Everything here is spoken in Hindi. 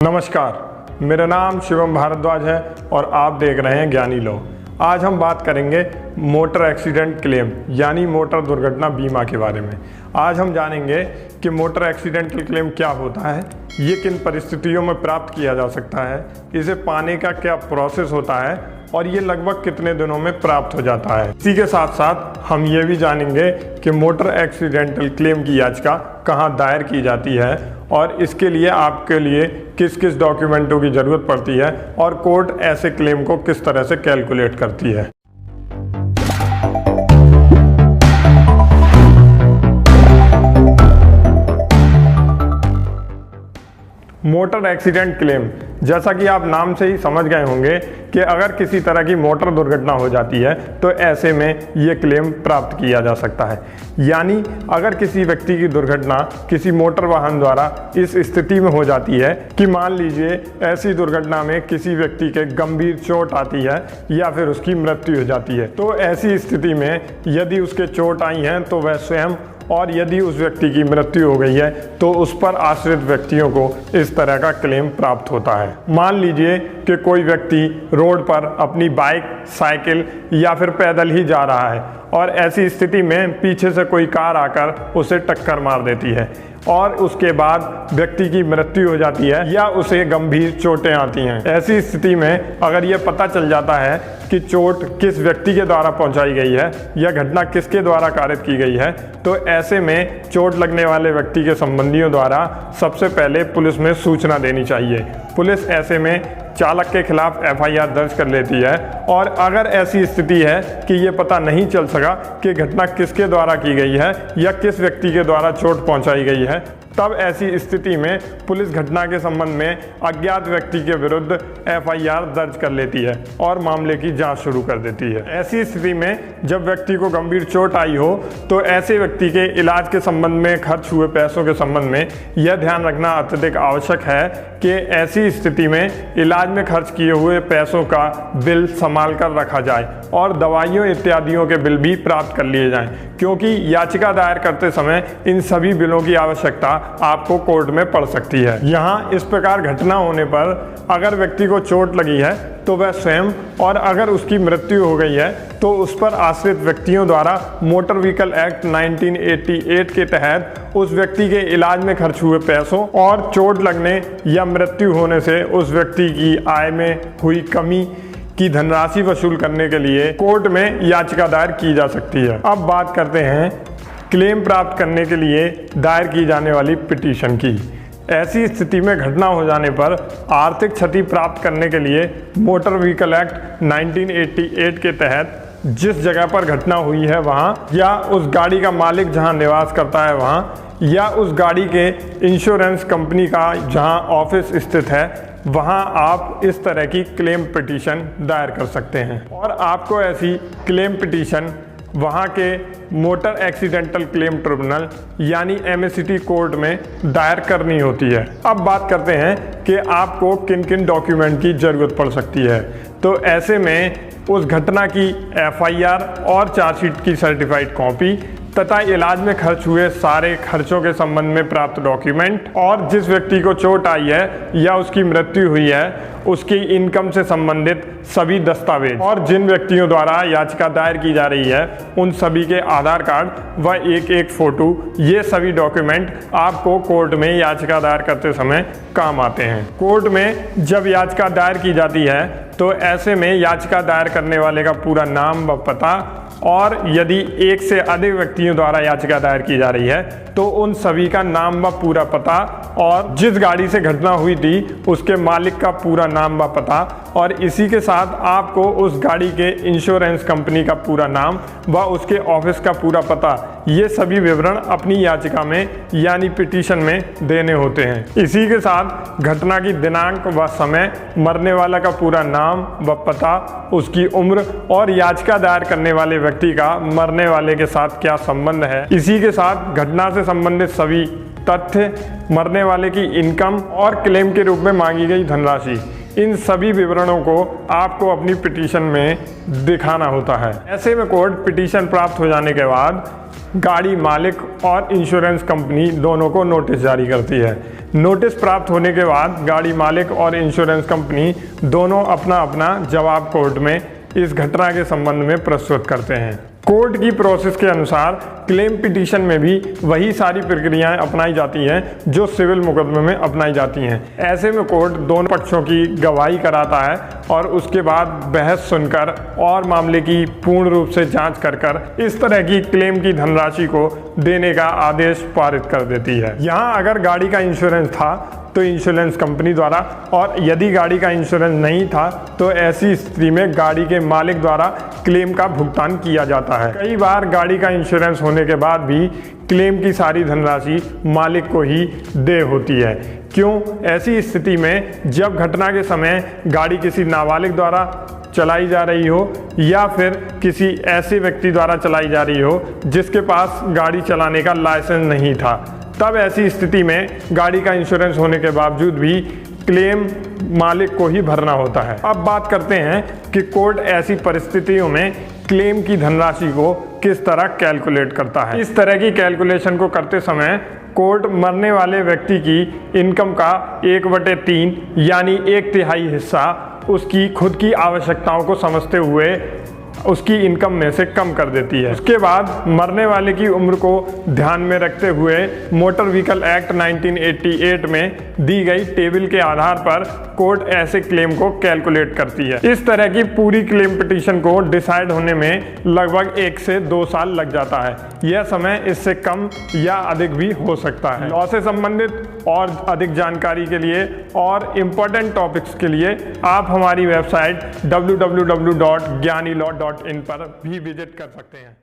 नमस्कार, मेरा नाम शिवम भारद्वाज है और आप देख रहे हैं ज्ञानी लॉ। आज हम बात करेंगे मोटर एक्सीडेंट क्लेम यानी मोटर दुर्घटना बीमा के बारे में। आज हम जानेंगे कि मोटर एक्सीडेंटल क्लेम क्या होता है, ये किन परिस्थितियों में प्राप्त किया जा सकता है, इसे पाने का क्या प्रोसेस होता है और ये लगभग कितने दिनों में प्राप्त हो जाता है। इसी के साथ साथ हम ये भी जानेंगे कि मोटर एक्सीडेंटल क्लेम की याचिका कहाँ दायर की जाती है और इसके लिए आपके लिए किस किस डॉक्यूमेंटों की ज़रूरत पड़ती है और कोर्ट ऐसे क्लेम को किस तरह से कैलकुलेट करती है। मोटर एक्सीडेंट क्लेम, जैसा कि आप नाम से ही समझ गए होंगे कि अगर किसी तरह की मोटर दुर्घटना हो जाती है तो ऐसे में ये क्लेम प्राप्त किया जा सकता है। यानी अगर किसी व्यक्ति की दुर्घटना किसी मोटर वाहन द्वारा इस स्थिति में हो जाती है कि मान लीजिए ऐसी दुर्घटना में किसी व्यक्ति के गंभीर चोट आती है या फिर उसकी मृत्यु हो जाती है, तो ऐसी स्थिति में यदि उसके चोट आई हैं तो वह स्वयं, और यदि उस व्यक्ति की मृत्यु हो गई है तो उस पर आश्रित व्यक्तियों को इस तरह का क्लेम प्राप्त होता है। मान लीजिए कि कोई व्यक्ति रोड पर अपनी बाइक, साइकिल या फिर पैदल ही जा रहा है और ऐसी स्थिति में पीछे से कोई कार आकर उसे टक्कर मार देती है और उसके बाद व्यक्ति की मृत्यु हो जाती है या उसे गंभीर चोटें आती हैं। ऐसी स्थिति में अगर यह पता चल जाता है कि चोट किस व्यक्ति के द्वारा पहुंचाई गई है या घटना किसके द्वारा कारित की गई है, तो ऐसे में चोट लगने वाले व्यक्ति के संबंधियों द्वारा सबसे पहले पुलिस में सूचना देनी चाहिए। पुलिस ऐसे में चालक के खिलाफ एफआईआर दर्ज कर लेती है और अगर ऐसी स्थिति है कि ये पता नहीं चल सका कि घटना किसके द्वारा की गई है या किस व्यक्ति के द्वारा चोट पहुंचाई गई है, तब ऐसी स्थिति में पुलिस घटना के संबंध में अज्ञात व्यक्ति के विरुद्ध एफआईआर दर्ज कर लेती है और मामले की जांच शुरू कर देती है। ऐसी स्थिति में जब व्यक्ति को गंभीर चोट आई हो तो ऐसे व्यक्ति के इलाज के संबंध में खर्च हुए पैसों के संबंध में यह ध्यान रखना अत्यधिक आवश्यक है कि ऐसी स्थिति में इलाज में खर्च किए हुए पैसों का बिल संभाल कर रखा जाए और दवाइयों इत्यादियों के बिल भी प्राप्त कर लिए जाएं, क्योंकि याचिका दायर करते समय इन सभी बिलों की आवश्यकता आपको कोर्ट में पड़ सकती है। यहाँ इस प्रकार घटना होने पर अगर व्यक्ति को चोट लगी है तो वह स्वयं, और अगर उसकी मृत्यु हो गई है तो उस पर आश्रित व्यक्तियों द्वारा मोटर व्हीकल एक्ट 1988 के तहत उस व्यक्ति के इलाज में खर्च हुए पैसों और चोट लगने या मृत्यु होने से उस व्यक्ति की आय में हुई कमी की धनराशि वसूल करने के लिए कोर्ट में याचिका दायर की जा सकती है। अब बात करते हैं क्लेम प्राप्त करने के लिए दायर की जाने वाली पिटीशन की। ऐसी स्थिति में घटना हो जाने पर आर्थिक क्षति प्राप्त करने के लिए मोटर व्हीकल एक्ट 1988 के तहत जिस जगह पर घटना हुई है वहां, या उस गाड़ी का मालिक जहां निवास करता है वहां, या उस गाड़ी के इंश्योरेंस कंपनी का जहां ऑफिस स्थित है, वहां आप इस तरह की क्लेम पिटीशन दायर कर सकते हैं और आपको ऐसी क्लेम पिटीशन वहां के मोटर एक्सीडेंटल क्लेम ट्रिब्यूनल यानी MACT कोर्ट में दायर करनी होती है। अब बात करते हैं कि आपको किन किन डॉक्यूमेंट की ज़रूरत पड़ सकती है। तो ऐसे में उस घटना की एफआईआर और चार्जशीट की सर्टिफाइड कॉपी तथा इलाज में खर्च हुए सारे खर्चों के संबंध में प्राप्त डॉक्यूमेंट और जिस व्यक्ति को चोट आई है या उसकी मृत्यु हुई है उसकी इनकम से संबंधित सभी दस्तावेज और जिन व्यक्तियों द्वारा याचिका दायर की जा रही है उन सभी के आधार कार्ड व एक फोटो, ये सभी डॉक्यूमेंट आपको कोर्ट में याचिका दायर करते समय काम आते हैं। कोर्ट में जब याचिका दायर की जाती है तो ऐसे में याचिका दायर करने वाले का पूरा नाम व पता, और यदि एक से अधिक व्यक्तियों द्वारा याचिका दायर की जा रही है तो उन सभी का नाम व पूरा पता, और जिस गाड़ी से घटना हुई थी उसके मालिक का पूरा नाम व पता, और इसी के साथ आपको उस गाड़ी के इंश्योरेंस कंपनी का पूरा नाम व उसके ऑफिस का पूरा पता, ये सभी विवरण अपनी याचिका में यानी पिटीशन में देने होते हैं। इसी के साथ घटना की दिनांक व समय, मरने वाला का पूरा नाम व पता, उसकी उम्र और याचिका दायर करने वाले व्यक्ति का मरने वाले के साथ क्या संबंध है, इसी के साथ घटना से संबंधित सभी तथ्य, मरने वाले की इनकम और क्लेम के रूप में मांगी गई धनराशि, इन सभी विवरणों को आपको अपनी पिटीशन में दिखाना होता है। ऐसे में कोर्ट पिटीशन प्राप्त हो जाने के बाद गाड़ी मालिक और इंश्योरेंस कंपनी दोनों को नोटिस जारी करती है। नोटिस प्राप्त होने के बाद गाड़ी मालिक और इंश्योरेंस कंपनी दोनों अपना अपना जवाब कोर्ट में इस घटना के संबंध में प्रस्तुत करते हैं। कोर्ट की प्रोसेस के अनुसार क्लेम पिटीशन में भी वही सारी प्रक्रियाएं अपनाई जाती हैं जो सिविल मुकदमे में अपनाई जाती हैं। ऐसे में कोर्ट दोनों पक्षों की गवाही कराता है और उसके बाद बहस सुनकर और मामले की पूर्ण रूप से जांच कर इस तरह की क्लेम की धनराशि को देने का आदेश पारित कर देती है। यहाँ अगर गाड़ी का इंश्योरेंस था तो इंश्योरेंस कंपनी द्वारा, और यदि गाड़ी का इंश्योरेंस नहीं था तो ऐसी स्थिति में गाड़ी के मालिक द्वारा क्लेम का भुगतान किया जाता है। कई बार गाड़ी का इंश्योरेंस होने के बाद भी क्लेम की सारी धनराशि मालिक को ही देय होती है। क्यों? ऐसी स्थिति में जब घटना के समय गाड़ी किसी नाबालिग द्वारा चलाई जा रही हो या फिर किसी ऐसे व्यक्ति द्वारा चलाई जा रही हो जिसके पास गाड़ी चलाने का लाइसेंस नहीं था, तब ऐसी स्थिति में गाड़ी का इंश्योरेंस होने के बावजूद भी क्लेम मालिक को ही भरना होता है। अब बात करते हैं कि कोर्ट ऐसी परिस्थितियों में क्लेम की धनराशि को किस तरह कैलकुलेट करता है। इस तरह की कैलकुलेशन को करते समय कोर्ट मरने वाले व्यक्ति की इनकम का 1/3 यानी 1/3 हिस्सा उसकी खुद की आवश्यकताओं को समझते हुए उसकी इनकम में से कम कर देती है। उसके बाद मरने वाले की उम्र को ध्यान में रखते हुए मोटर व्हीकल एक्ट 1988 में दी गई टेबल के आधार पर कोर्ट ऐसे क्लेम को कैलकुलेट करती है। इस तरह की पूरी क्लेम पिटीशन को डिसाइड होने में लगभग 1 से 2 साल लग जाता है। यह समय इससे कम या अधिक भी हो सकता है। लॉ से संबंधित और अधिक जानकारी के लिए और इम्पोर्टेंट टॉपिक्स के लिए आप हमारी वेबसाइट www.gyanilawin पर भी विजिट कर सकते हैं।